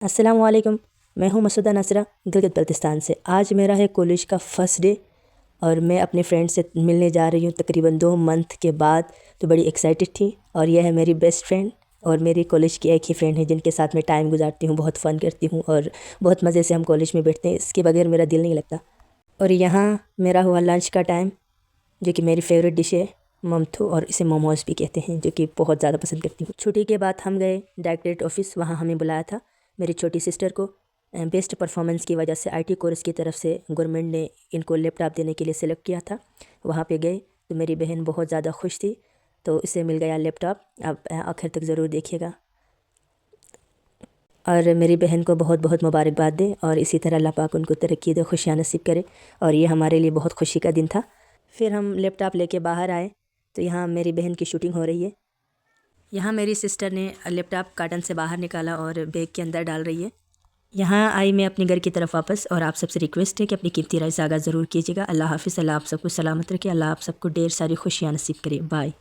अस्सलाम वालेकुम। मैं हूँ मसूदा नसरा गिलगित बल्तिस्तान से। आज मेरा है कॉलेज का फ़र्स्ट डे और मैं अपने फ्रेंड से मिलने जा रही हूँ तकरीबन 2 मंथ के बाद। तो बड़ी एक्साइटेड थी और यह है मेरी बेस्ट फ्रेंड और मेरी कॉलेज की एक ही फ्रेंड है जिनके साथ मैं टाइम गुजारती हूँ, बहुत फ़न करती हूँ और बहुत मज़े से हम कॉलेज में बैठते हैं। इसके बगैर मेरा दिल नहीं लगता। और यहाँ मेरा हुआ लंच का टाइम, जो कि मेरी फेवरेट डिश है ममथू, और इसे मोमोज़ भी कहते हैं, जो कि बहुत ज़्यादा पसंद करती हूँ। छुट्टी के बाद हम गए डायरेक्टरेट ऑफिस, वहाँ हमें बुलाया था मेरी छोटी सिस्टर को। बेस्ट परफॉर्मेंस की वजह से आईटी कोर्स की तरफ से गवर्नमेंट ने इनको लैपटॉप देने के लिए सिलेक्ट किया था। वहाँ पे गए तो मेरी बहन बहुत ज़्यादा खुश थी, तो इसे मिल गया लैपटॉप। अब आखिर तक ज़रूर देखिएगा और मेरी बहन को बहुत बहुत मुबारकबाद दे और इसी तरह अल्लाह पाक उनको तरक्की दे, खुशियाँ नसीब करे। और ये हमारे लिए बहुत खुशी का दिन था। फिर हम लैपटॉप लेके बाहर आए तो यहाँ मेरी बहन की शूटिंग हो रही है। यहाँ मेरी सिस्टर ने लैपटॉप कार्टन से बाहर निकाला और बैग के अंदर डाल रही है। यहाँ आई मैं अपने घर की तरफ वापस, और आप सबसे रिक्वेस्ट है कि अपनी कीमती राय ज़्यादा ज़रूर कीजिएगा। अल्लाह हाफ़िज़। अल्लाह आप सबको सलामत रखे। अल्लाह आप सबको ढेर सारी खुशियाँ नसीब करे। बाय।